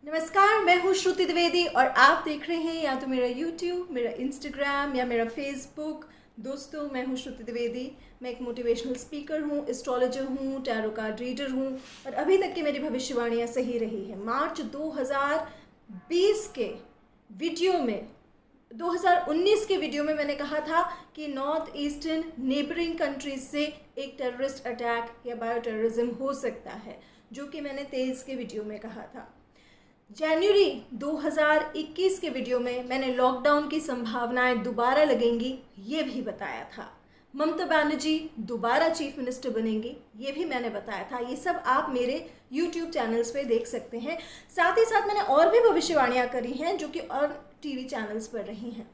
नमस्कार, मैं हूँ श्रुति द्विवेदी और आप देख रहे हैं या तो मेरा YouTube, मेरा Instagram या मेरा Facebook। दोस्तों, मैं हूँ श्रुति द्विवेदी। मैं एक मोटिवेशनल स्पीकर हूँ, एस्ट्रोलॉजर हूँ, टैरो कार्ड रीडर हूँ और अभी तक की मेरी भविष्यवाणियाँ सही रही है। मार्च 2020 के वीडियो में 2019 के वीडियो में मैंने कहा था कि नॉर्थ ईस्टर्न नेबरिंग कंट्रीज से एक टेररिस्ट अटैक या बायो टेररिज्म हो सकता है, जो कि मैंने 23 के वीडियो में कहा था। जनवरी 2021 के वीडियो में मैंने लॉकडाउन की संभावनाएं दोबारा लगेंगी ये भी बताया था। ममता बनर्जी दोबारा चीफ मिनिस्टर बनेंगी ये भी मैंने बताया था। ये सब आप मेरे YouTube चैनल्स पे देख सकते हैं। साथ ही साथ मैंने और भी भविष्यवाणियां करी हैं जो कि और टीवी चैनल्स पर रही हैं।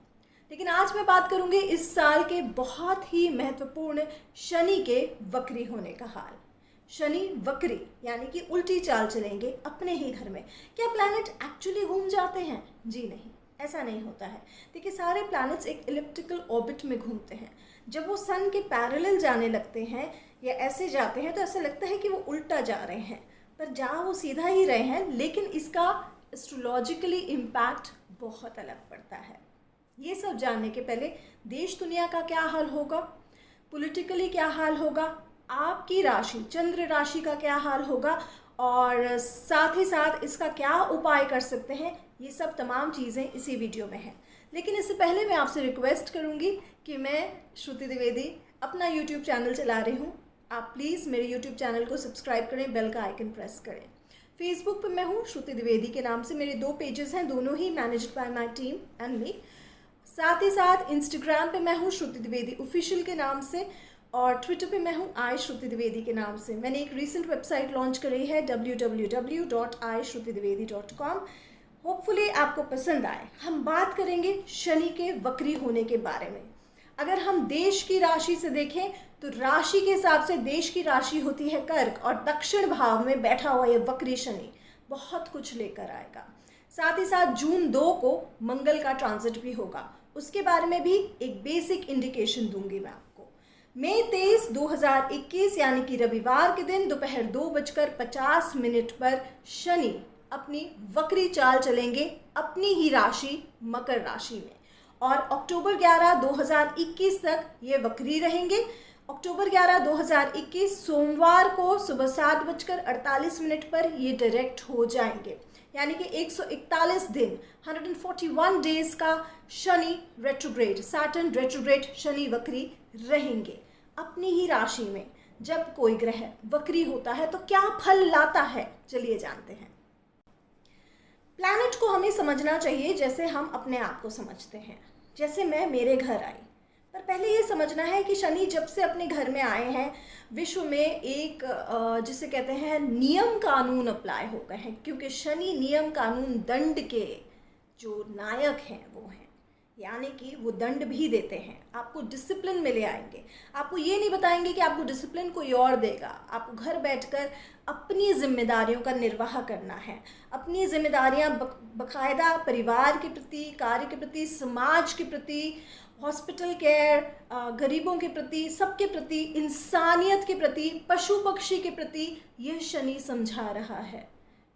लेकिन आज मैं बात करूंगी इस साल के बहुत ही महत्वपूर्ण शनि के वक्री होने का हाल। शनि वक्री यानी कि उल्टी चाल चलेंगे अपने ही घर में। क्या प्लैनेट एक्चुअली घूम जाते हैं? जी नहीं, ऐसा नहीं होता है। देखिए, सारे प्लैनेट्स एक इलिप्टिकल ऑर्बिट में घूमते हैं। जब वो सन के पैरेलल जाने लगते हैं या ऐसे जाते हैं तो ऐसा लगता है कि वो उल्टा जा रहे हैं, पर जा वो सीधा ही रहे हैं, लेकिन इसका एस्ट्रोलॉजिकली इम्पैक्ट बहुत अलग पड़ता है। ये सब जानने के पहले देश दुनिया का क्या हाल होगा, पॉलिटिकली क्या हाल होगा, आपकी राशि चंद्र राशि का क्या हाल होगा और साथ ही साथ इसका क्या उपाय कर सकते हैं, ये सब तमाम चीज़ें इसी वीडियो में हैं। लेकिन इससे पहले मैं आपसे रिक्वेस्ट करूंगी कि मैं श्रुति द्विवेदी अपना YouTube चैनल चला रही हूँ। आप प्लीज़ मेरे YouTube चैनल को सब्सक्राइब करें, बेल का आइकन प्रेस करें। फेसबुक पर मैं हूँ श्रुति द्विवेदी के नाम से। मेरे 2 पेजेस हैं, दोनों ही managed by my team and me. साथ ही साथ इंस्टाग्राम पे मैं हूँ श्रुति द्विवेदी ऑफिशियल के नाम से और ट्विटर पे मैं हूँ आई श्रुति द्विवेदी के नाम से। मैंने एक रीसेंट वेबसाइट लॉन्च करी है www.ishrutidvedi.com। होपफुली आपको पसंद आए। हम बात करेंगे शनि के वक्री होने के बारे में। अगर हम देश की राशि से देखें तो राशि के हिसाब से देश की राशि होती है कर्क और दक्षिण भाव में बैठा हुआ ये वक्री शनि बहुत कुछ लेकर आएगा। साथ ही साथ जून 2 को मंगल का ट्रांजिट भी होगा, उसके बारे में भी एक बेसिक इंडिकेशन दूंगी मैं आपको। मई 23, 2021 यानी कि रविवार के दिन दोपहर 2:50 पर शनि अपनी वक्री चाल चलेंगे अपनी ही राशि मकर राशि में और अक्टूबर 11, 2021 तक ये वक्री रहेंगे। अक्टूबर 11, 2021 सोमवार को सुबह 7:48 पर ये डायरेक्ट हो जाएंगे, यानी कि 141 दिन 141 डेज का Shani retrograde, Saturn retrograde Shani वक्री रहेंगे अपनी ही राशि में। जब कोई ग्रह वक्री होता है तो क्या फल लाता है, चलिए जानते हैं। प्लैनेट को हमें समझना चाहिए जैसे हम अपने आप को समझते हैं। जैसे मैं मेरे घर आई, पर पहले ये समझना है कि शनि जब से अपने घर में आए हैं विश्व में एक जिसे कहते हैं नियम कानून अप्लाई हो गए हैं, क्योंकि शनि नियम कानून दंड के जो नायक हैं वो हैं, यानी कि वो दंड भी देते हैं, आपको डिसिप्लिन में ले आएंगे। आपको ये नहीं बताएंगे कि आपको डिसिप्लिन कोई और देगा। आपको घर बैठकर अपनी जिम्मेदारियों का निर्वाह करना है। अपनी जिम्मेदारियां बकायदा परिवार के प्रति, कार्य के प्रति, समाज के प्रति, हॉस्पिटल केयर, गरीबों के प्रति, सबके प्रति, इंसानियत के प्रति, पशु पक्षी के प्रति यह शनि समझा रहा है।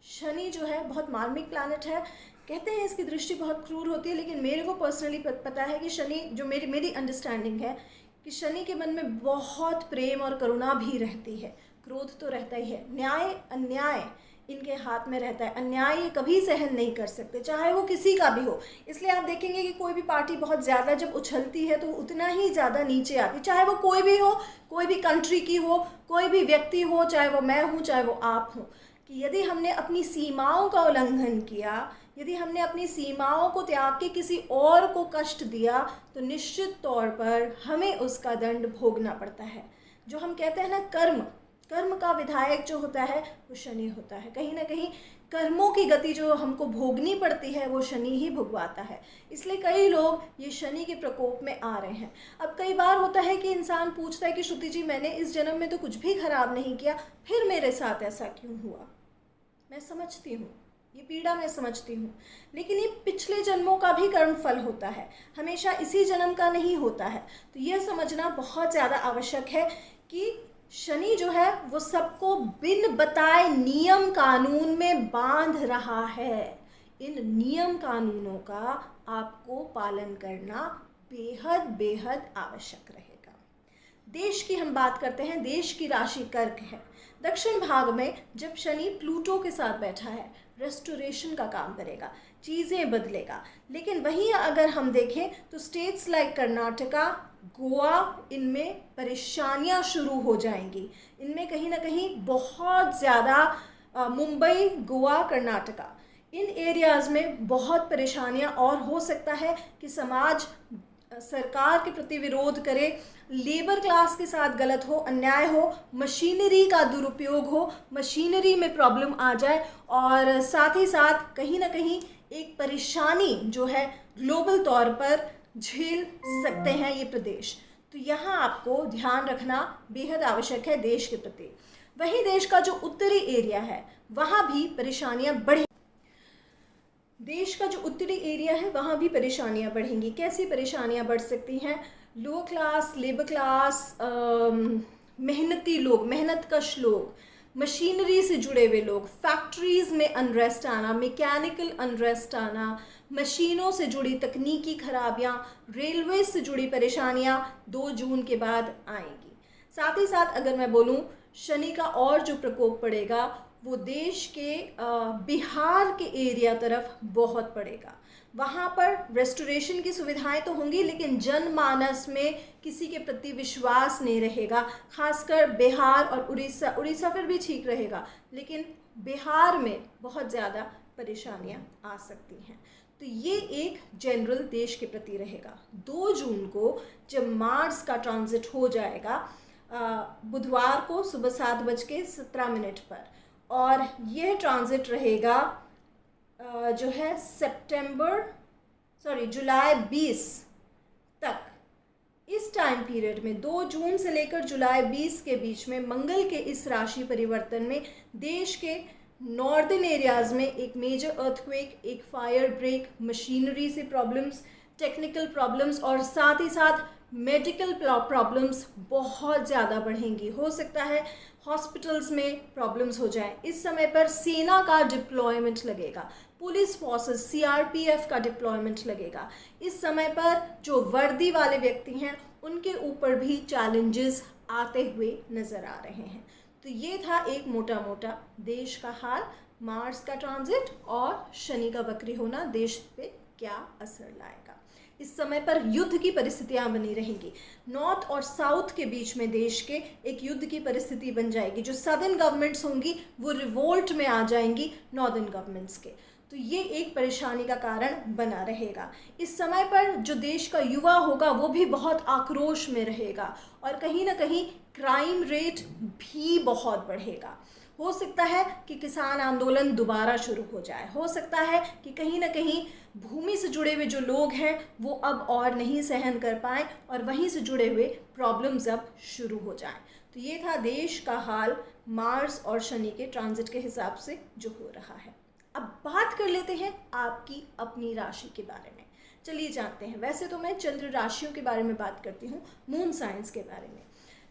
शनि जो है बहुत मार्मिक प्लैनेट है। कहते हैं इसकी दृष्टि बहुत क्रूर होती है, लेकिन मेरे को पर्सनली पता है कि शनि जो मेरी अंडरस्टैंडिंग है कि शनि के मन में बहुत प्रेम और करुणा भी रहती है। क्रोध तो रहता ही है। न्याय अन्याय इनके हाथ में रहता है। अन्याय ये कभी सहन नहीं कर सकते, चाहे वो किसी का भी हो। इसलिए आप देखेंगे कि कोई भी पार्टी बहुत ज़्यादा जब उछलती है तो उतना ही ज़्यादा नीचे आती, चाहे वो कोई भी हो, कोई भी कंट्री की हो, कोई भी व्यक्ति हो, चाहे वो मैं हूँ चाहे वो आप हों। कि यदि हमने अपनी सीमाओं का उल्लंघन किया, यदि हमने अपनी सीमाओं को त्याग के किसी और को कष्ट दिया तो निश्चित तौर पर हमें उसका दंड भोगना पड़ता है। जो हम कहते हैं ना कर्म का विधायक जो होता है वो शनि होता है। कहीं ना कहीं कर्मों की गति जो हमको भोगनी पड़ती है वो शनि ही भुगवाता है। इसलिए कई लोग ये शनि के प्रकोप में आ रहे हैं। अब कई बार होता है कि इंसान पूछता है कि श्रुति जी, मैंने इस जन्म में तो कुछ भी खराब नहीं किया, फिर मेरे साथ ऐसा क्यों हुआ? मैं समझती हूँ, ये पीड़ा मैं समझती हूँ, लेकिन ये पिछले जन्मों का भी कर्म फल होता है, हमेशा इसी जन्म का नहीं होता है। तो यह समझना बहुत ज़्यादा आवश्यक है कि शनि जो है वो सबको बिन बताए नियम कानून में बांध रहा है। इन नियम कानूनों का आपको पालन करना बेहद बेहद आवश्यक रहेगा। देश की हम बात करते हैं, देश की राशि कर्क है। दक्षिण भाग में जब शनि प्लूटो के साथ बैठा है, रेस्टोरेशन का काम करेगा, चीज़ें बदलेगा। लेकिन वहीं अगर हम देखें तो स्टेट्स लाइक कर्नाटका, गोवा, इनमें परेशानियां शुरू हो जाएंगी। इनमें कहीं ना कहीं बहुत ज़्यादा मुंबई, गोवा, कर्नाटका, इन एरियाज़ में बहुत परेशानियां, और हो सकता है कि समाज सरकार के प्रति विरोध करे, लेबर क्लास के साथ गलत हो, अन्याय हो, मशीनरी का दुरुपयोग हो, मशीनरी में प्रॉब्लम आ जाए, और साथ ही साथ कहीं ना कहीं एक परेशानी जो है ग्लोबल तौर पर झेल सकते हैं ये प्रदेश। तो यहाँ आपको ध्यान रखना बेहद आवश्यक है देश के प्रति। वहीं देश का जो उत्तरी एरिया है वहाँ भी परेशानियाँ बढ़े, देश का जो उत्तरी एरिया है वहाँ भी परेशानियाँ बढ़ेंगी। कैसी परेशानियाँ बढ़ सकती हैं? लो क्लास, लेबर क्लास, मेहनती लोग, मेहनतकश लोग, मशीनरी से जुड़े हुए लोग, फैक्ट्रीज़ में अनरेस्ट आना, मैकेनिकल अनरेस्ट आना, मशीनों से जुड़ी तकनीकी खराबियाँ, रेलवे से जुड़ी परेशानियाँ 2 जून के बाद आएंगी। साथ ही साथ अगर मैं बोलूँ शनि का और जो प्रकोप पड़ेगा वो देश के बिहार के एरिया तरफ बहुत पड़ेगा। वहाँ पर रेस्टोरेशन की सुविधाएं तो होंगी, लेकिन जनमानस में किसी के प्रति विश्वास नहीं रहेगा। खासकर बिहार और उड़ीसा फिर भी ठीक रहेगा, लेकिन बिहार में बहुत ज़्यादा परेशानियां आ सकती हैं। तो ये एक जनरल देश के प्रति रहेगा। 2 जून को जब मार्स का ट्रांजिट हो जाएगा बुधवार को सुबह 7:17 पर, और यह ट्रांजिट रहेगा जो है जुलाई 20 तक। इस टाइम पीरियड में 2 जून से लेकर जुलाई 20 के बीच में मंगल के इस राशि परिवर्तन में देश के नॉर्दर्न एरियाज़ में एक मेजर अर्थक्वेक, एक फायर ब्रेक, मशीनरी से प्रॉब्लम्स, टेक्निकल प्रॉब्लम्स, और साथ ही साथ मेडिकल प्रॉब्लम्स बहुत ज़्यादा बढ़ेंगी। हो सकता है हॉस्पिटल्स में प्रॉब्लम्स हो जाए। इस समय पर सेना का डिप्लॉयमेंट लगेगा, पुलिस फोर्सेस, सीआरपीएफ का डिप्लॉयमेंट लगेगा। इस समय पर जो वर्दी वाले व्यक्ति हैं उनके ऊपर भी चैलेंजेस आते हुए नज़र आ रहे हैं। तो ये था एक मोटा मोटा देश का हाल, मार्स का ट्रांजिट और शनि का वक्री होना देश पे क्या असर लाएगा। इस समय पर युद्ध की परिस्थितियां बनी रहेंगी। नॉर्थ और साउथ के बीच में देश के एक युद्ध की परिस्थिति बन जाएगी। जो सदर्न गवर्नमेंट्स होंगी वो रिवोल्ट में आ जाएंगी नॉर्दर्न गवर्नमेंट्स के। तो ये एक परेशानी का कारण बना रहेगा। इस समय पर जो देश का युवा होगा वो भी बहुत आक्रोश में रहेगा, और कहीं ना कहीं क्राइम रेट भी बहुत बढ़ेगा। हो सकता है कि किसान आंदोलन दोबारा शुरू हो जाए। हो सकता है कि कहीं ना कहीं भूमि से जुड़े हुए जो लोग हैं वो अब और नहीं सहन कर पाएँ, और वहीं से जुड़े हुए प्रॉब्लम्स अब शुरू हो जाएं। तो ये था देश का हाल मार्स और शनि के ट्रांजिट के हिसाब से जो हो रहा है। अब बात कर लेते हैं आपकी अपनी राशि के बारे में। चलिए जानते हैं। वैसे तो मैं चंद्र राशियों के बारे में बात करती हूँ, मून साइंस के बारे में।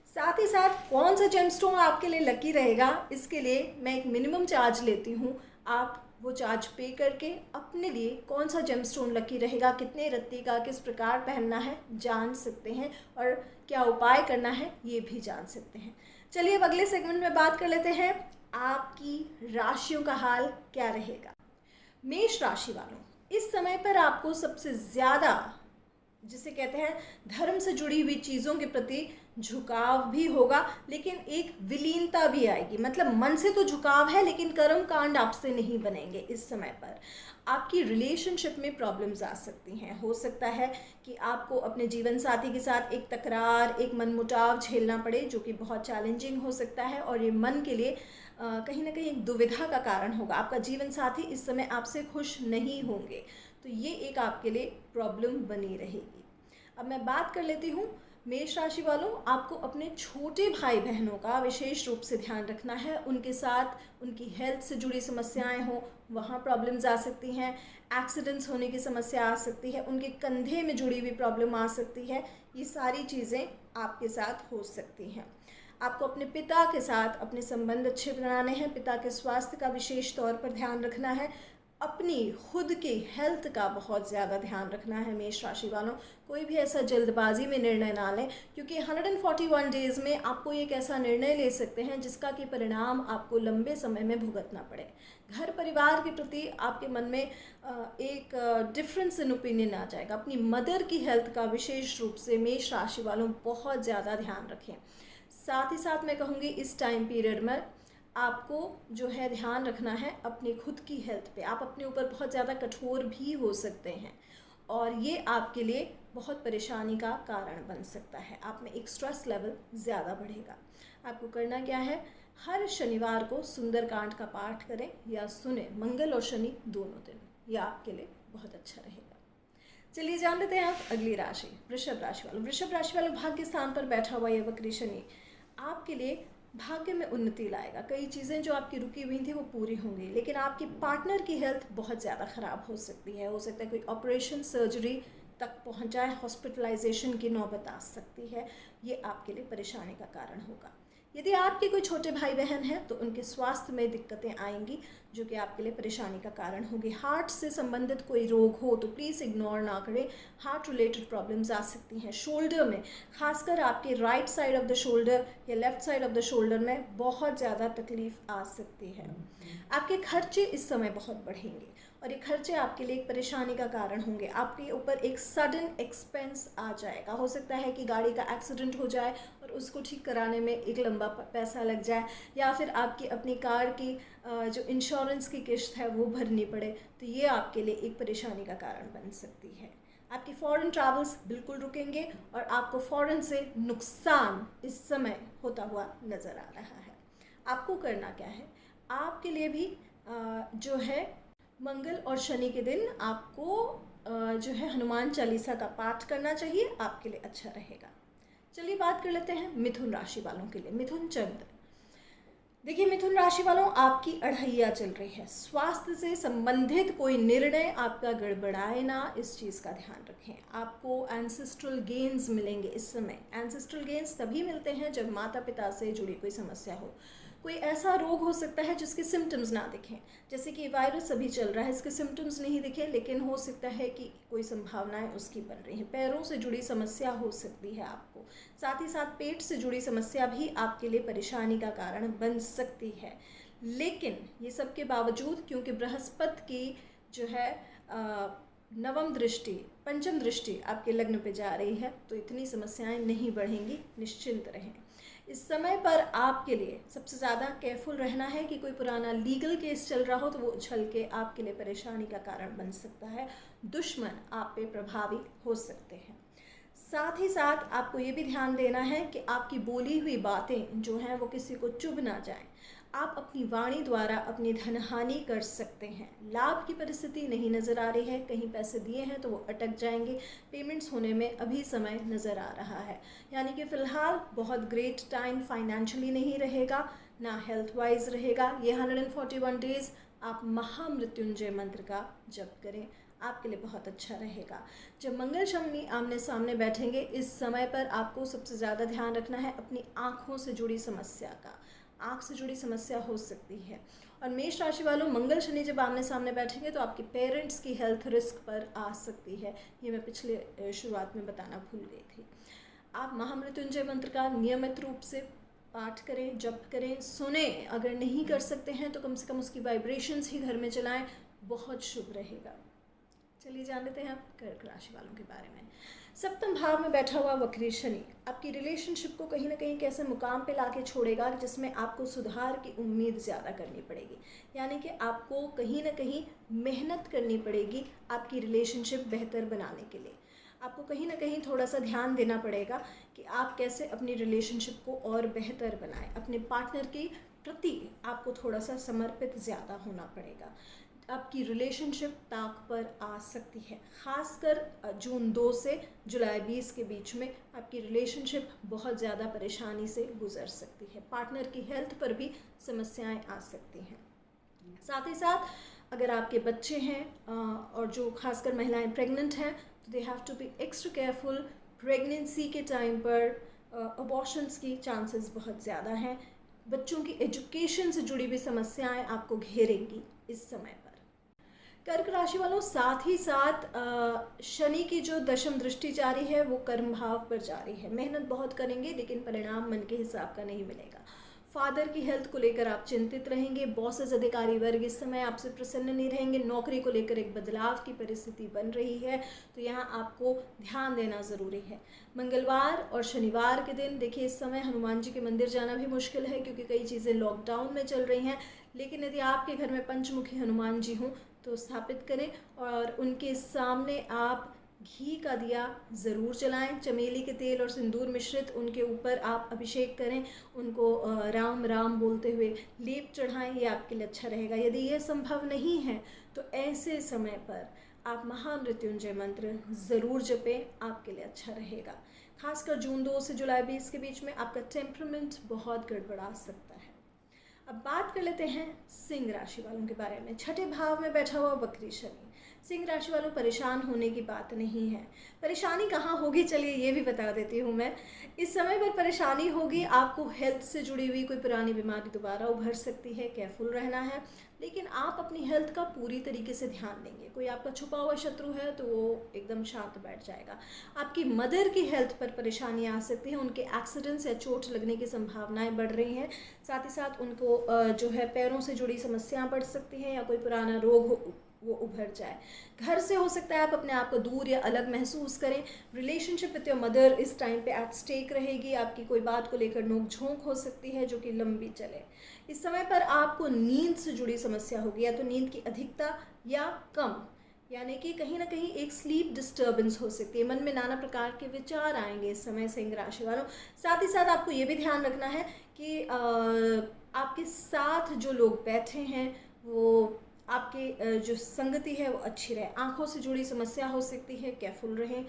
साथ ही साथ कौन सा जेमस्टोन आपके लिए लकी रहेगा, इसके लिए मैं एक मिनिमम चार्ज लेती हूँ। आप वो चार्ज पे करके अपने लिए कौन सा जेमस्टोन लकी रहेगा, कितने रत्ती का, किस प्रकार पहनना है जान सकते हैं, और क्या उपाय करना है ये भी जान सकते हैं। चलिए अब अगले सेगमेंट में बात कर लेते हैं आपकी राशियों का हाल क्या रहेगा। मेष राशि वालों, इस समय पर आपको सबसे ज़्यादा जिसे कहते हैं धर्म से जुड़ी हुई चीज़ों के प्रति झुकाव भी होगा, लेकिन एक विलीनता भी आएगी। मतलब मन से तो झुकाव है, लेकिन कर्म कांड आपसे नहीं बनेंगे। इस समय पर आपकी रिलेशनशिप में प्रॉब्लम्स आ सकती हैं। हो सकता है कि आपको अपने जीवन साथी के साथ एक तकरार, एक मनमुटाव झेलना पड़े, जो कि बहुत चैलेंजिंग हो सकता है, और ये मन के लिए कहीं ना कहीं एक दुविधा का कारण होगा। आपका जीवन साथी इस समय आपसे खुश नहीं होंगे, तो ये एक आपके लिए प्रॉब्लम बनी रहेगी। अब मैं बात कर लेती हूँ मेष राशि वालों, आपको अपने छोटे भाई बहनों का विशेष रूप से ध्यान रखना है। उनके साथ उनकी हेल्थ से जुड़ी समस्याएं हो, वहाँ प्रॉब्लम्स आ सकती हैं। एक्सीडेंट्स होने की समस्या आ सकती है, उनके कंधे में जुड़ी हुई प्रॉब्लम आ सकती है। ये सारी चीज़ें आपके साथ हो सकती हैं। आपको अपने पिता के साथ अपने संबंध अच्छे बनाने हैं, पिता के स्वास्थ्य का विशेष तौर पर ध्यान रखना है, अपनी खुद की हेल्थ का बहुत ज़्यादा ध्यान रखना है। मेष राशि वालों, कोई भी ऐसा जल्दबाजी में निर्णय ना लें, क्योंकि 141 डेज़ में आपको एक ऐसा निर्णय ले सकते हैं जिसका कि परिणाम आपको लंबे समय में भुगतना पड़े। घर परिवार के प्रति आपके मन में एक डिफरेंस इन ओपिनियन आ जाएगा। अपनी मदर की हेल्थ का विशेष रूप से मेष राशि वालों बहुत ज़्यादा ध्यान रखें। साथ ही साथ मैं कहूँगी इस टाइम पीरियड में आपको जो है ध्यान रखना है अपनी खुद की हेल्थ पे। आप अपने ऊपर बहुत ज़्यादा कठोर भी हो सकते हैं और ये आपके लिए बहुत परेशानी का कारण बन सकता है। आप में एक स्ट्रेस लेवल ज़्यादा बढ़ेगा। आपको करना क्या है, हर शनिवार को सुंदरकांड का पाठ करें या सुने, मंगल और शनि दोनों दिन, यह आपके लिए बहुत अच्छा रहेगा। चलिए जान लेते हैं आप अगली राशि, वृषभ राशि वालों। वृषभ राशि वालों, भाग्य स्थान पर बैठा हुआ यह वक्री शनि आपके लिए भाग्य में उन्नति लाएगा। कई चीज़ें जो आपकी रुकी हुई थी वो पूरी होंगी, लेकिन आपके पार्टनर की हेल्थ बहुत ज़्यादा ख़राब हो सकती है। हो सकता है कोई ऑपरेशन सर्जरी तक पहुंच जाए, हॉस्पिटलाइजेशन की नौबत आ सकती है। ये आपके लिए परेशानी का कारण होगा। यदि आपके कोई छोटे भाई बहन हैं तो उनके स्वास्थ्य में दिक्कतें आएंगी जो कि आपके लिए परेशानी का कारण होगी। हार्ट से संबंधित कोई रोग हो तो प्लीज़ इग्नोर ना करें, हार्ट रिलेटेड प्रॉब्लम्स आ सकती हैं। शोल्डर में, खासकर आपके right side of the shoulder या left side of the shoulder में बहुत ज़्यादा तकलीफ आ सकती है। आपके खर्चे इस समय बहुत बढ़ेंगे और ये खर्चे आपके लिए एक परेशानी का कारण होंगे। आपके ऊपर एक सडन एक्सपेंस आ जाएगा। हो सकता है कि गाड़ी का एक्सीडेंट हो जाए और उसको ठीक कराने में एक लंबा पैसा लग जाए, या फिर आपकी अपनी कार की जो इंश्योरेंस की किश्त है वो भरनी पड़े, तो ये आपके लिए एक परेशानी का कारण बन सकती है। आपकी फॉरेन ट्रैवल्स बिल्कुल रुकेंगे और आपको फॉरेन से नुकसान इस समय होता हुआ नज़र आ रहा है। आपको करना क्या है, आपके लिए भी जो है मंगल और शनि के दिन आपको जो है हनुमान चालीसा का पाठ करना चाहिए, आपके लिए अच्छा रहेगा। चलिए बात कर लेते हैं मिथुन राशि वालों के लिए। मिथुन चंद्र, देखिए मिथुन राशि वालों, आपकी अढ़ैया चल रही है। स्वास्थ्य से संबंधित कोई निर्णय आपका गड़बड़ाए ना, इस चीज़ का ध्यान रखें। आपको एंसेस्ट्रल गेन्स मिलेंगे इस समय। एंसेस्ट्रल गेन्स तभी मिलते हैं जब माता पिता से जुड़ी कोई समस्या हो। कोई ऐसा रोग हो सकता है जिसके सिम्टम्स ना दिखें, जैसे कि वायरस अभी चल रहा है, इसके सिम्टम्स नहीं दिखे लेकिन हो सकता है कि कोई संभावनाएं उसकी बन रही हैं। पैरों से जुड़ी समस्या हो सकती है आपको। साथ ही साथ पेट से जुड़ी समस्या भी आपके लिए परेशानी का कारण बन सकती है। लेकिन ये सब के बावजूद, क्योंकि बृहस्पति की जो है नवम दृष्टि, पंचम दृष्टि आपके लग्न पे जा रही है, तो इतनी समस्याएं नहीं बढ़ेंगी, निश्चिंत रहें। इस समय पर आपके लिए सबसे ज़्यादा केयरफुल रहना है कि कोई पुराना लीगल केस चल रहा हो तो वो उछल के आपके लिए परेशानी का कारण बन सकता है। दुश्मन आप पे प्रभावी हो सकते हैं। साथ ही साथ आपको ये भी ध्यान देना है कि आपकी बोली हुई बातें जो हैं वो किसी को चुभ ना जाएं। आप अपनी वाणी द्वारा अपनी धनहानि कर सकते हैं। लाभ की परिस्थिति नहीं नज़र आ रही है, कहीं पैसे दिए हैं तो वो अटक जाएंगे। पेमेंट्स होने में अभी समय नज़र आ रहा है, यानी कि फ़िलहाल बहुत ग्रेट टाइम फाइनेंशियली नहीं रहेगा, ना हेल्थ वाइज रहेगा। ये 141 डेज़ आप महामृत्युंजय मंत्र का जप करें, आपके लिए बहुत अच्छा रहेगा। जब मंगल शनि आमने सामने बैठेंगे, इस समय पर आपको सबसे ज़्यादा ध्यान रखना है अपनी आँखों से जुड़ी समस्या का। आँख से जुड़ी समस्या हो सकती है। और मेष राशि वालों, मंगल शनि जब आमने सामने बैठेंगे तो आपके पेरेंट्स की हेल्थ रिस्क पर आ सकती है। ये मैं पिछले शुरुआत में बताना भूल गई थी। आप महामृत्युंजय मंत्र का नियमित रूप से पाठ करें, जप करें, सुने। अगर नहीं कर सकते हैं तो कम से कम उसकी वाइब्रेशंस ही घर में चलाएं, बहुत शुभ रहेगा। चलिए जान लेते हैं आप कर्क राशि वालों के बारे में। सप्तम भाव में बैठा हुआ वक्री शनि आपकी रिलेशनशिप को कहीं ना कहीं कैसे मुकाम पे लाके छोड़ेगा जिसमें आपको सुधार की उम्मीद ज़्यादा करनी पड़ेगी। यानी कि आपको कहीं ना कहीं मेहनत करनी पड़ेगी आपकी रिलेशनशिप बेहतर बनाने के लिए। आपको कहीं ना कहीं थोड़ा सा ध्यान देना पड़ेगा कि आप कैसे अपनी रिलेशनशिप को और बेहतर बनाएं। अपने पार्टनर के प्रति आपको थोड़ा सा समर्पित ज़्यादा होना पड़ेगा। आपकी रिलेशनशिप ताक पर आ सकती है। खासकर जून 2 से जुलाई 20 के बीच में आपकी रिलेशनशिप बहुत ज़्यादा परेशानी से गुजर सकती है। पार्टनर की हेल्थ पर भी समस्याएं आ सकती हैं। साथ ही साथ अगर आपके बच्चे हैं और जो खासकर महिलाएं प्रेग्नेंट हैं तो they have to be extra careful. Pregnancy के टाइम पर अबॉर्शंस की चांसेस बहुत ज़्यादा हैं। बच्चों की एजुकेशन से जुड़ी हुई समस्याएं आपको घेरेंगी इस समय पर। कर्क राशि वालों, साथ ही साथ शनि की जो दशम दृष्टि जारी है वो कर्म भाव पर जारी है। मेहनत बहुत करेंगे लेकिन परिणाम मन के हिसाब का नहीं मिलेगा। फादर की हेल्थ को लेकर आप चिंतित रहेंगे। बॉसेस, अधिकारी वर्ग इस समय आपसे प्रसन्न नहीं रहेंगे। नौकरी को लेकर एक बदलाव की परिस्थिति बन रही है, तो यहाँ आपको ध्यान देना ज़रूरी है। मंगलवार और शनिवार के दिन देखिए, इस समय हनुमान जी के मंदिर जाना भी मुश्किल है क्योंकि कई चीज़ें लॉकडाउन में चल रही हैं। लेकिन यदि आपके घर में पंचमुखी हनुमान जी हों तो स्थापित करें और उनके सामने आप घी का दिया ज़रूर जलाएं। चमेली के तेल और सिंदूर मिश्रित उनके ऊपर आप अभिषेक करें। उनको राम राम बोलते हुए लेप चढ़ाएं, ये आपके लिए अच्छा रहेगा। यदि ये संभव नहीं है तो ऐसे समय पर आप महामृत्युंजय मंत्र ज़रूर जपें, आपके लिए अच्छा रहेगा। खासकर जून 2 से जुलाई 20 के बीच में आपका टेम्परामेंट बहुत गड़बड़ा सकता है। अब बात कर लेते हैं सिंह राशि वालों के बारे में। छठे भाव में बैठा हुआ वक्री शनि। सिंह राशि वालों, परेशान होने की बात नहीं है। परेशानी कहाँ होगी, चलिए ये भी बता देती हूँ मैं। इस समय पर परेशानी होगी, आपको हेल्थ से जुड़ी हुई कोई पुरानी बीमारी दोबारा उभर सकती है, केयरफुल रहना है। लेकिन आप अपनी हेल्थ का पूरी तरीके से ध्यान देंगे। कोई आपका छुपा हुआ शत्रु है तो वो एकदम शांत बैठ जाएगा। आपकी मदर की हेल्थ पर परेशानी आ सकती है, उनके एक्सीडेंट्स या चोट लगने की संभावनाएं बढ़ रही हैं। साथ ही साथ उनको जो है पैरों से जुड़ी समस्याएं बढ़ सकती हैं या कोई पुराना रोग वो उभर जाए। घर से हो सकता है आप अपने आप को दूर या अलग महसूस करें। रिलेशनशिप विद योर मदर इस टाइम पे एट स्टेक रहेगी। आपकी कोई बात को लेकर नोक झोंक हो सकती है जो कि लंबी चले। इस समय पर आपको नींद से जुड़ी समस्या होगी, या तो नींद की अधिकता या कम, यानी कि कहीं ना कहीं एक स्लीप डिस्टर्बेंस हो सकती है। मन में नाना प्रकार के विचार आएंगे इस समय सिंह राशि वालों। साथ ही साथ आपको ये भी ध्यान रखना है कि आपके साथ जो लोग बैठे हैं वो आपके जो संगति है वो अच्छी रहे। आँखों से जुड़ी समस्या हो सकती है, केयरफुल रहें।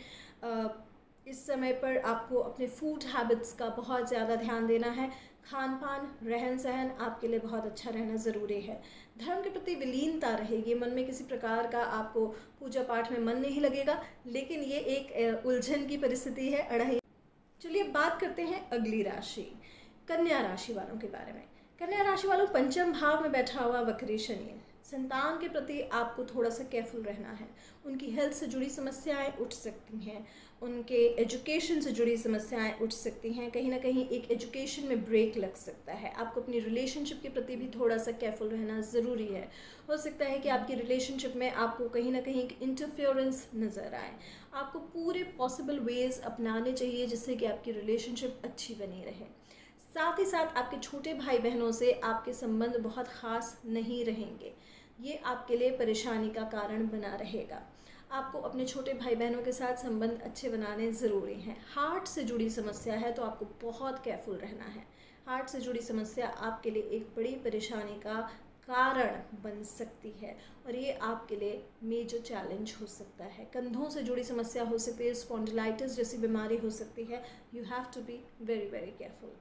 इस समय पर आपको अपने फूड हैबिट्स का बहुत ज़्यादा ध्यान देना है। खान पान, रहन सहन आपके लिए बहुत अच्छा रहना ज़रूरी है। धर्म के प्रति विलीनता रहेगी। मन में किसी प्रकार का आपको पूजा पाठ में मन नहीं लगेगा, लेकिन ये एक उलझन की परिस्थिति है। अढ़ाई। चलिए बात करते हैं अगली राशि, कन्या राशि वालों के बारे में। कन्या राशि वालों, पंचम भाव में बैठा हुआ वक्री शनि है। संतान के प्रति आपको थोड़ा सा केयरफुल रहना है। उनकी हेल्थ से जुड़ी समस्याएं उठ सकती हैं, उनके एजुकेशन से जुड़ी समस्याएं उठ सकती हैं। कहीं ना कहीं एक एजुकेशन में ब्रेक लग सकता है। आपको अपनी रिलेशनशिप के प्रति भी थोड़ा सा केयरफुल रहना ज़रूरी है। हो सकता है कि आपकी रिलेशनशिप में आपको कहीं ना कहीं एक इंटरफेरेंस नज़र आए। आपको पूरे पॉसिबल वेज़ अपनाने चाहिए जिससे कि आपकी रिलेशनशिप अच्छी बनी रहे। साथ ही साथ आपके छोटे भाई बहनों से आपके संबंध बहुत ख़ास नहीं रहेंगे, ये आपके लिए परेशानी का कारण बना रहेगा। आपको अपने छोटे भाई बहनों के साथ संबंध अच्छे बनाने ज़रूरी हैं। हार्ट से जुड़ी समस्या है तो आपको बहुत केयरफुल रहना है। हार्ट से जुड़ी समस्या आपके लिए एक बड़ी परेशानी का कारण बन सकती है और ये आपके लिए मेजर चैलेंज हो सकता है। कंधों से जुड़ी समस्या हो सकती है, स्पॉन्डिलाइटिस जैसी बीमारी हो सकती है। You have to be very very careful.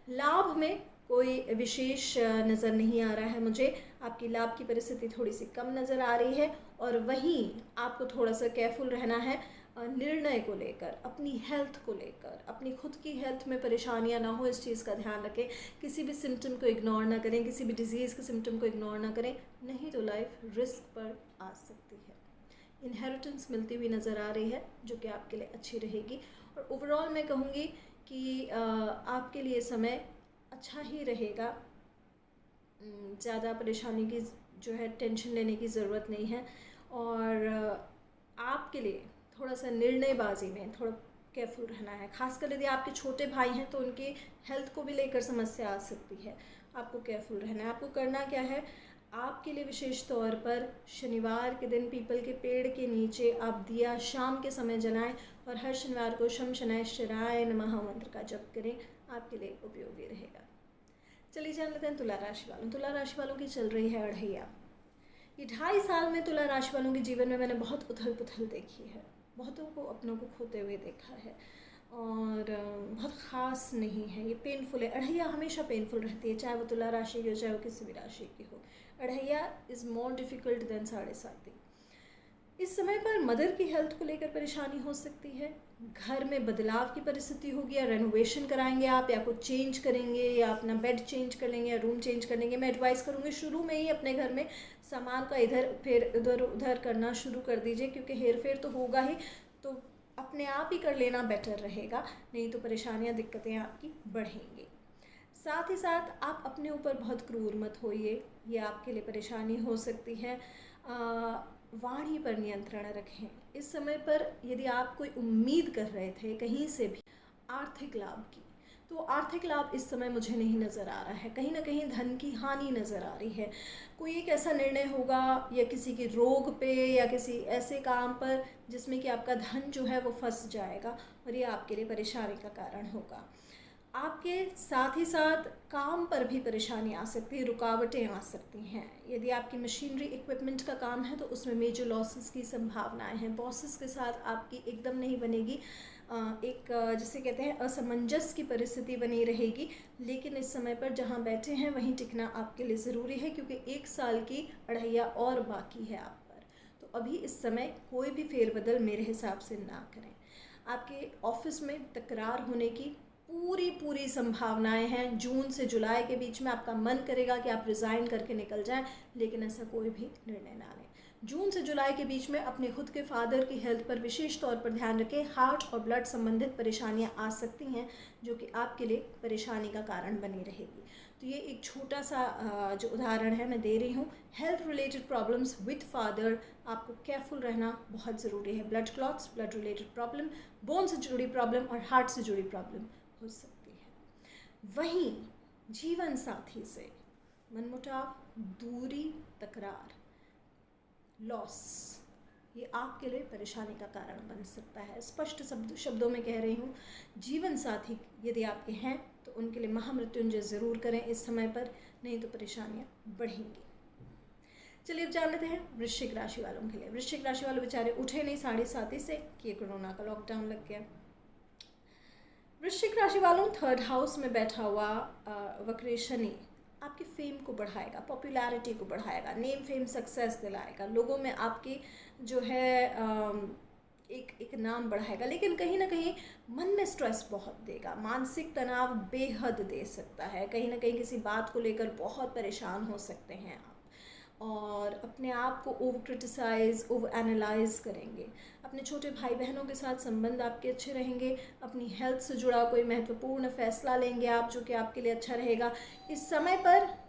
लाभ में कोई विशेष नज़र नहीं आ रहा है मुझे। आपकी लाभ की परिस्थिति थोड़ी सी कम नज़र आ रही है और वहीं आपको थोड़ा सा केयरफुल रहना है निर्णय को लेकर, अपनी हेल्थ को लेकर। अपनी खुद की हेल्थ में परेशानियां ना हो, इस चीज़ का ध्यान रखें। किसी भी सिम्टम को इग्नोर ना करें, किसी भी डिजीज़ के सिम्टम को इग्नोर ना करें, नहीं तो लाइफ रिस्क पर आ सकती है। इनहेरिटेंस मिलती हुई नज़र आ रही है जो कि आपके लिए अच्छी रहेगी। और ओवरऑल मैं कहूँगी कि आपके लिए समय अच्छा ही रहेगा। ज़्यादा परेशानी की जो है टेंशन लेने की ज़रूरत नहीं है। और आपके लिए थोड़ा सा निर्णयबाजी में थोड़ा केयरफुल रहना है। खासकर यदि आपके छोटे भाई हैं तो उनकी हेल्थ को भी लेकर समस्या आ सकती है। आपको केयरफुल रहना है। आपको करना क्या है, आपके लिए विशेष तौर पर शनिवार के दिन पीपल के पेड़ के नीचे आप दिया शाम के समय जलाएं और हर शनिवार को शम शनाय शिराय नमः मंत्र का जप करें, आपके लिए उपयोगी रहेगा। चलिए जान लेते हैं तुला राशि वालों। तुला राशि वालों की चल रही है अढ़ैया। ये 2.5 साल में तुला राशि वालों के जीवन में मैंने बहुत उथल पुथल देखी है, बहुतों को अपनों को खोते हुए देखा है और बहुत ख़ास नहीं है। ये पेनफुल है। अढ़ैया हमेशा पेनफुल रहती है, चाहे वो तुला राशि की हो, चाहे वो किसी भी राशि की हो। अढ़ैया इज़ मोर डिफ़िकल्ट देन 7.5। 2.5 साल में तुला राशि वालों के जीवन में मैंने बहुत उथल पुथल देखी है, बहुतों को अपनों को खोते हुए देखा है और बहुत ख़ास नहीं है। ये पेनफुल है। अढ़ैया इज़ मोर डिफ़िकल्ट देन 7.5। इस समय पर मदर की हेल्थ को लेकर परेशानी हो सकती है। घर में बदलाव की परिस्थिति होगी, या रेनोवेशन कराएंगे आप, या कुछ चेंज करेंगे, या अपना बेड चेंज कर लेंगे, या रूम चेंज कर लेंगे। मैं एडवाइस करूँगी शुरू में ही अपने घर में सामान का इधर उधर करना शुरू कर दीजिए, क्योंकि हेर फेर तो होगा ही, तो अपने आप ही कर लेना बेटर रहेगा, नहीं तो परेशानियाँ दिक्कतें आपकी बढ़ेंगी। साथ ही साथ आप अपने ऊपर बहुत क्रूर मत होइए, ये आपके लिए परेशानी हो सकती है। वाणी पर नियंत्रण रखें। इस समय पर यदि आप कोई उम्मीद कर रहे थे कहीं से भी आर्थिक लाभ की, तो आर्थिक लाभ इस समय मुझे नहीं नज़र आ रहा है। कहीं ना कहीं धन की हानि नज़र आ रही है। कोई एक ऐसा निर्णय होगा, या किसी के रोग पे, या किसी ऐसे काम पर जिसमें कि आपका धन जो है वो फंस जाएगा, और ये आपके लिए परेशानी का कारण होगा। आपके साथ ही साथ काम पर भी परेशानी आ सकती है, रुकावटें आ सकती हैं। यदि आपकी मशीनरी इक्विपमेंट का काम है तो उसमें मेजर लॉसेस की संभावनाएं हैं। बॉसेस के साथ आपकी एकदम नहीं बनेगी, एक जिसे कहते हैं असमंजस की परिस्थिति बनी रहेगी। लेकिन इस समय पर जहां बैठे हैं वहीं टिकना आपके लिए ज़रूरी है, क्योंकि 1 साल की अढ़ैया और बाकी है आप पर। तो अभी इस समय कोई भी फेरबदल मेरे हिसाब से ना करें। आपके ऑफिस में तकरार होने की पूरी संभावनाएं हैं। जून से जुलाई के बीच में आपका मन करेगा कि आप रिज़ाइन करके निकल जाएं, लेकिन ऐसा कोई भी निर्णय ना लें। जून से जुलाई के बीच में अपने खुद के फादर की हेल्थ पर विशेष तौर पर ध्यान रखें। हार्ट और ब्लड संबंधित परेशानियां आ सकती हैं, जो कि आपके लिए परेशानी का कारण बनी रहेगी। तो ये एक छोटा सा जो उदाहरण है मैं दे रही हूँ। Health related problems with father, आपको केयरफुल रहना बहुत ज़रूरी है। Blood clots, blood related problem, bone से जुड़ी प्रॉब्लम और हार्ट से जुड़ी प्रॉब्लम हो सकती है। वहीं जीवन साथी से मनमुटाव, दूरी, तकरार, लॉस, ये आपके लिए परेशानी का कारण बन सकता है। स्पष्ट शब्दों में कह रही हूँ, जीवन साथी यदि आपके हैं तो उनके लिए महामृत्युंजय ज़रूर करें इस समय पर, नहीं तो परेशानियाँ बढ़ेंगी। चलिए अब जान लेते हैं वृश्चिक राशि वालों के लिए। वृश्चिक राशि वाले बेचारे उठे नहीं 7:30 से कि कोरोना का लॉकडाउन लग गया। वृश्चिक राशि वालों, 3rd हाउस में बैठा हुआ वक्र शनि आपकी फेम को बढ़ाएगा, पॉपुलैरिटी को बढ़ाएगा, नेम फेम सक्सेस दिलाएगा, लोगों में आपकी जो है एक नाम बढ़ाएगा। लेकिन कहीं ना कहीं मन में स्ट्रेस बहुत देगा, मानसिक तनाव बेहद दे सकता है। कहीं ना कहीं किसी बात को लेकर बहुत परेशान हो सकते हैं आप, और अपने आप को ओवर क्रिटिसाइज, ओवर एनालाइज करेंगे। अपने छोटे भाई बहनों के साथ संबंध आपके अच्छे रहेंगे। अपनी हेल्थ से जुड़ा कोई महत्वपूर्ण फैसला लेंगे आप, जो कि आपके लिए अच्छा रहेगा। इस समय पर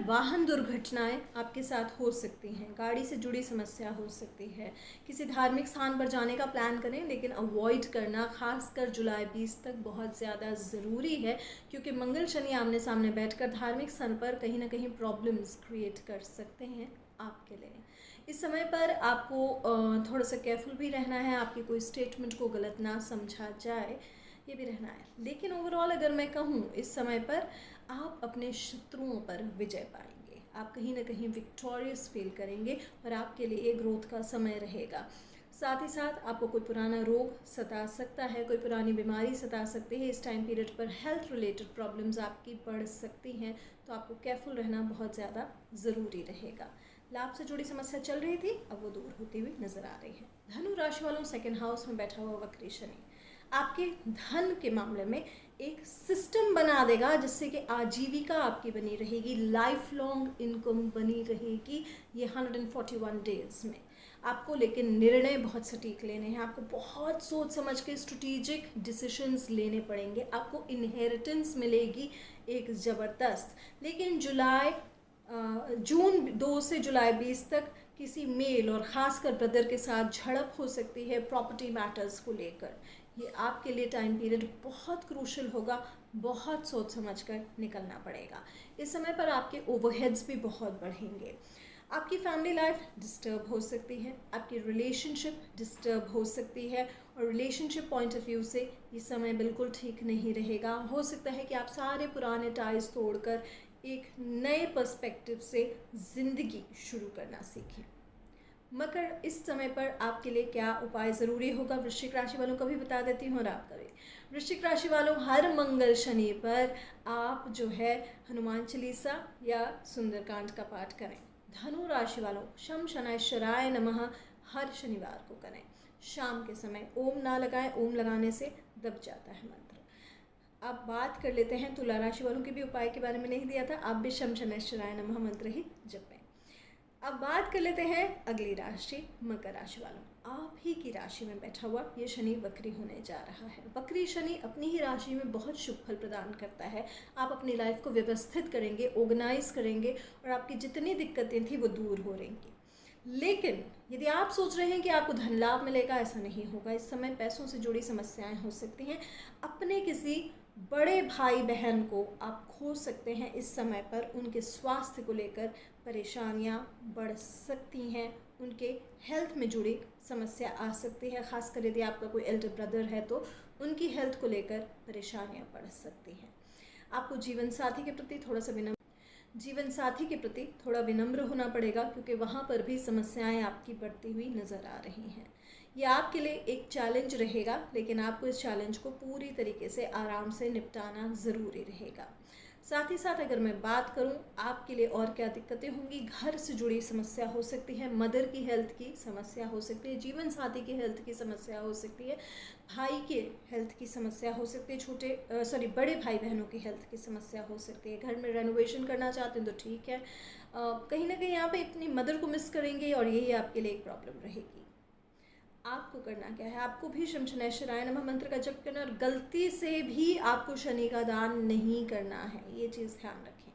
वाहन दुर्घटनाएं आपके साथ हो सकती हैं, गाड़ी से जुड़ी समस्या हो सकती है। किसी धार्मिक स्थान पर जाने का प्लान करें, लेकिन अवॉइड करना खासकर जुलाई 20 तक बहुत ज़्यादा ज़रूरी है, क्योंकि मंगल शनि आमने सामने बैठकर धार्मिक स्थान पर कहीं ना कहीं प्रॉब्लम्स क्रिएट कर सकते हैं आपके लिए। इस समय पर आपको थोड़ा सा केयरफुल भी रहना है, आपकी कोई स्टेटमेंट को गलत ना समझा जाए, ये भी रहना है। लेकिन ओवरऑल अगर मैं कहूँ, इस समय पर आप अपने शत्रुओं पर विजय पाएंगे, आप कहीं ना कहीं विक्टोरियस फील करेंगे, और आपके लिए ये ग्रोथ का समय रहेगा। साथ ही साथ आपको कोई पुराना रोग सता सकता है, कोई पुरानी बीमारी सता सकती है। इस टाइम पीरियड पर हेल्थ रिलेटेड प्रॉब्लम्स आपकी बढ़ सकती हैं, तो आपको केयरफुल रहना बहुत ज़्यादा ज़रूरी रहेगा। लाभ से जुड़ी समस्या चल रही थी, अब वो दूर होती हुई नजर आ रही है। धनु राशि वालों, 2nd हाउस में बैठा हुआ वक्री शनि आपके धन के मामले में एक सिस्टम बना देगा, जिससे कि आजीविका आपकी बनी रहेगी, लाइफ लॉन्ग इनकम बनी रहेगी। ये 141 डेज में आपको लेकिन निर्णय बहुत सटीक लेने हैं, आपको बहुत सोच समझ के स्ट्रेटेजिक डिसीजंस लेने पड़ेंगे। आपको इनहेरिटेंस मिलेगी एक ज़बरदस्त। लेकिन जून 2 से जुलाई 20 तक किसी मेल और ख़ासकर ब्रदर के साथ झड़प हो सकती है प्रॉपर्टी मैटर्स को लेकर। ये आपके लिए टाइम पीरियड बहुत क्रूशल होगा, बहुत सोच समझ कर निकलना पड़ेगा। इस समय पर आपके ओवरहेड्स भी बहुत बढ़ेंगे। आपकी फैमिली लाइफ डिस्टर्ब हो सकती है, आपकी रिलेशनशिप डिस्टर्ब हो सकती है, और रिलेशनशिप पॉइंट ऑफ व्यू से ये समय बिल्कुल ठीक नहीं रहेगा। हो सकता है कि आप सारे पुराने टाइज तोड़कर एक नए पर्सपेक्टिव से ज़िंदगी शुरू करना सीखें। मकर, इस समय पर आपके लिए क्या उपाय ज़रूरी होगा वृश्चिक राशि वालों का भी बता देती हूँ और आपका भी। वृश्चिक राशि वालों, हर मंगल शनि पर आप जो है हनुमान चालीसा या सुंदरकांड का पाठ करें। धनु राशि वालों, शम शनैश्चराय नमः हर शनिवार को करें। शाम के समय ओम ना लगाएं, ओम लगाने से दब जाता है मंत्र। अब बात कर लेते हैं तुला राशि वालों के भी उपाय के बारे में नहीं दिया था, आप भी शम शनैश्चराय नमः मंत्र ही जपें। अब बात कर लेते हैं अगली राशि मकर राशि वालों। आप ही की राशि में बैठा हुआ ये शनि वक्री होने जा रहा है। वक्री शनि अपनी ही राशि में बहुत शुभ फल प्रदान करता है। आप अपनी लाइफ को व्यवस्थित करेंगे, ऑर्गेनाइज करेंगे और आपकी जितनी दिक्कतें थी वो दूर हो रहेंगी। लेकिन यदि आप सोच रहे हैं कि आपको धन लाभ मिलेगा, ऐसा नहीं होगा। इस समय पैसों से जुड़ी समस्याएं हो सकती हैं। अपने किसी बड़े भाई बहन को आप खो सकते हैं इस समय पर। उनके स्वास्थ्य को लेकर परेशानियां बढ़ सकती हैं, उनके हेल्थ में जुड़ी समस्या आ सकती है। खासकर यदि आपका कोई एल्डर ब्रदर है तो उनकी हेल्थ को लेकर परेशानियां बढ़ सकती हैं। आपको जीवन साथी के प्रति थोड़ा विनम्र होना पड़ेगा, क्योंकि वहाँ पर भी समस्याएं आपकी बढ़ती हुई नज़र आ रही हैं। ये आपके लिए एक चैलेंज रहेगा, लेकिन आपको इस चैलेंज को पूरी तरीके से आराम से निपटाना ज़रूरी रहेगा। साथ ही साथ अगर मैं बात करूं आपके लिए और क्या दिक्कतें होंगी, घर से जुड़ी समस्या हो सकती है, मदर की हेल्थ की समस्या हो सकती है, जीवन साथी की हेल्थ की समस्या हो सकती है, भाई के हेल्थ की समस्या हो सकती है, बड़े भाई बहनों की हेल्थ की समस्या हो सकती है। घर में रेनोवेशन करना चाहते हैं तो ठीक है, कहीं ना कहीं यहाँ पे अपनी मदर को मिस करेंगे और यही आपके लिए एक प्रॉब्लम रहेगी। आपको करना क्या है, आपको भी शम शनैश्चराय नमः मंत्र का जप करना और गलती से भी आपको शनि का दान नहीं करना है, ये चीज़ ध्यान रखें।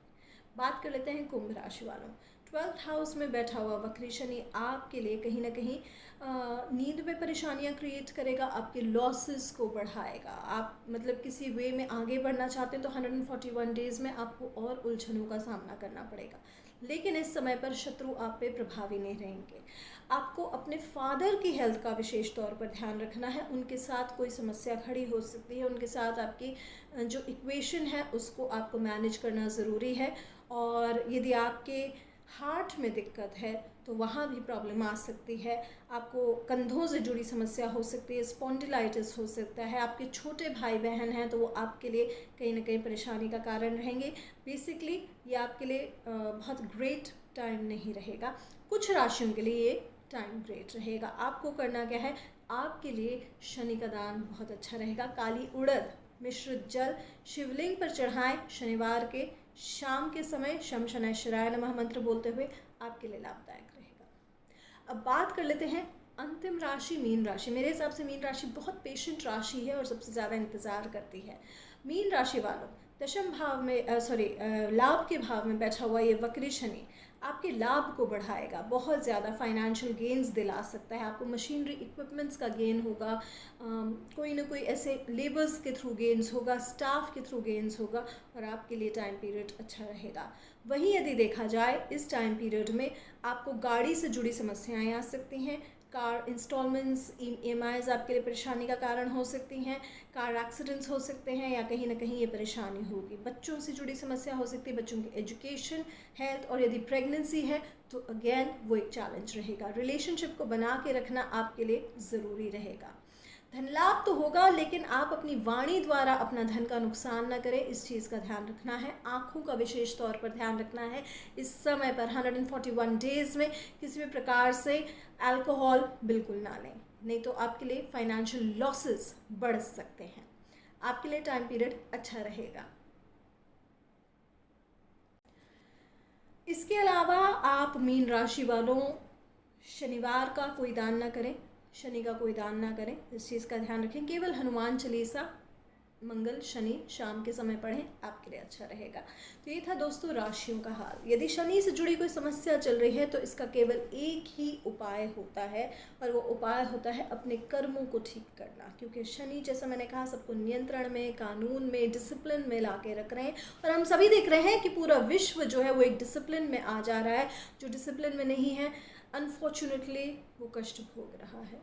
बात कर लेते हैं कुंभ राशि वालों। 12th हाउस में बैठा हुआ वक्री शनि आपके लिए कहीं ना कहीं नींद में परेशानियां क्रिएट करेगा, आपके लॉसेस को बढ़ाएगा। आप मतलब किसी वे में आगे बढ़ना चाहते हैं तो 141 डेज़ में आपको और उलझनों का सामना करना पड़ेगा। लेकिन इस समय पर शत्रु आप पे प्रभावी नहीं रहेंगे। आपको अपने फादर की हेल्थ का विशेष तौर पर ध्यान रखना है। उनके साथ कोई समस्या खड़ी हो सकती है, उनके साथ आपकी जो इक्वेशन है उसको आपको मैनेज करना ज़रूरी है। और यदि आपके हार्ट में दिक्कत है तो वहाँ भी प्रॉब्लम आ सकती है। आपको कंधों से जुड़ी समस्या हो सकती है, स्पॉन्डिलाइटिस हो सकता है। आपके छोटे भाई बहन हैं तो वो आपके लिए कहीं ना कहीं परेशानी का कारण रहेंगे। बेसिकली ये आपके लिए बहुत ग्रेट टाइम नहीं रहेगा। कुछ राशियों के लिए ये टाइम ग्रेट रहेगा। आपको करना क्या है, आपके लिए शनि का दान बहुत अच्छा रहेगा। काली उड़द मिश्रित जल शिवलिंग पर चढ़ाएं शनिवार के शाम के समय शम शनैश्चराय नमः मंत्र बोलते हुए, आपके लिए लाभदायक रहेगा। अब बात कर लेते हैं अंतिम राशि मीन राशि। मेरे हिसाब से मीन राशि बहुत पेशेंट राशि है और सबसे ज़्यादा इंतज़ार करती है। मीन राशि वालों, दशम भाव में लाभ के भाव में बैठा हुआ ये वक्री शनि आपके लाभ को बढ़ाएगा, बहुत ज़्यादा फाइनेंशियल गेन्स दिला सकता है आपको। मशीनरी इक्विपमेंट्स का गेन होगा, कोई ना कोई ऐसे लेबर्स के थ्रू गेन्स होगा, स्टाफ के थ्रू गेन्स होगा और आपके लिए टाइम पीरियड अच्छा रहेगा। वहीं यदि देखा जाए इस टाइम पीरियड में आपको गाड़ी से जुड़ी समस्याएं आ सकती हैं। कार इंस्टॉलमेंट्स, EMIs आपके लिए परेशानी का कारण हो सकती हैं। कार एक्सीडेंट्स हो सकते हैं या कहीं ना कहीं ये परेशानी होगी। बच्चों से जुड़ी समस्या हो सकती है, बच्चों की एजुकेशन, हेल्थ, और यदि प्रेगनेंसी है तो अगेन वो एक चैलेंज रहेगा। रिलेशनशिप को बना के रखना आपके लिए ज़रूरी रहेगा। धन लाभ तो होगा, लेकिन आप अपनी वाणी द्वारा अपना धन का नुकसान न करें, इस चीज़ का ध्यान रखना है। आँखों का विशेष तौर पर ध्यान रखना है। इस समय पर 141 डेज़ में किसी भी प्रकार से अल्कोहल बिल्कुल ना लें, नहीं तो आपके लिए फाइनेंशियल लॉसेस बढ़ सकते हैं। आपके लिए टाइम पीरियड अच्छा रहेगा। इसके अलावा आप मीन राशि वालों शनिवार का कोई दान ना करें, शनि का कोई दान ना करें, इस चीज़ का ध्यान रखें। केवल हनुमान चालीसा मंगल शनि शाम के समय पढ़ें, आपके लिए अच्छा रहेगा। तो ये था दोस्तों राशियों का हाल। यदि शनि से जुड़ी कोई समस्या चल रही है तो इसका केवल एक ही उपाय होता है और वो उपाय होता है अपने कर्मों को ठीक करना। क्योंकि शनि, जैसा मैंने कहा, सबको नियंत्रण में, कानून में, डिसिप्लिन में ला के रख रहे हैं और हम सभी देख रहे हैं कि पूरा विश्व जो है वो एक डिसिप्लिन में आ जा रहा है। जो डिसिप्लिन में नहीं है अनफॉर्चुनेटली वो कष्ट भोग रहा है।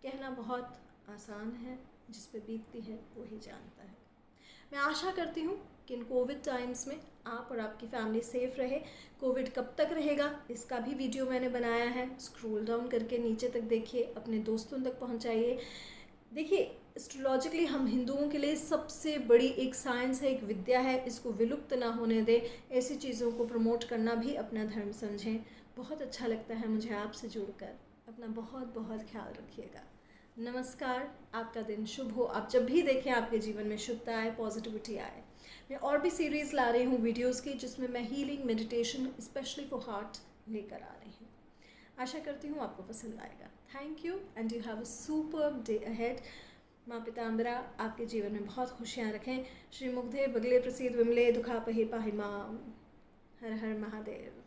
कहना बहुत आसान है, जिस पे बीतती है वो ही जानता है। मैं आशा करती हूँ कि इन कोविड टाइम्स में आप और आपकी फैमिली सेफ रहे। कोविड कब तक रहेगा इसका भी वीडियो मैंने बनाया है, स्क्रॉल डाउन करके नीचे तक देखिए, अपने दोस्तों तक पहुंचाइए। देखिए, एस्ट्रोलॉजिकली हम हिंदुओं के लिए सबसे बड़ी एक साइंस है, एक विद्या है, इसको विलुप्त ना होने दें। ऐसी चीज़ों को प्रमोट करना भी अपना धर्म समझें। बहुत अच्छा लगता है मुझे आपसे जुड़कर। अपना बहुत बहुत ख्याल रखिएगा। नमस्कार, आपका दिन शुभ हो। आप जब भी देखें आपके जीवन में शुभता आए, पॉजिटिविटी आए। मैं और भी सीरीज़ ला रही हूँ वीडियोस की, जिसमें मैं healing meditation specially for heart लेकर आ रही हूँ। आशा करती हूँ आपको पसंद आएगा। Thank you and you have a superb day ahead. माँ पिताम्बरा आपके जीवन में बहुत खुशियाँ रखें। श्री मुग्धे बगले प्रसीद विमले दुखा पहे पाहि माम। हर हर महादेव।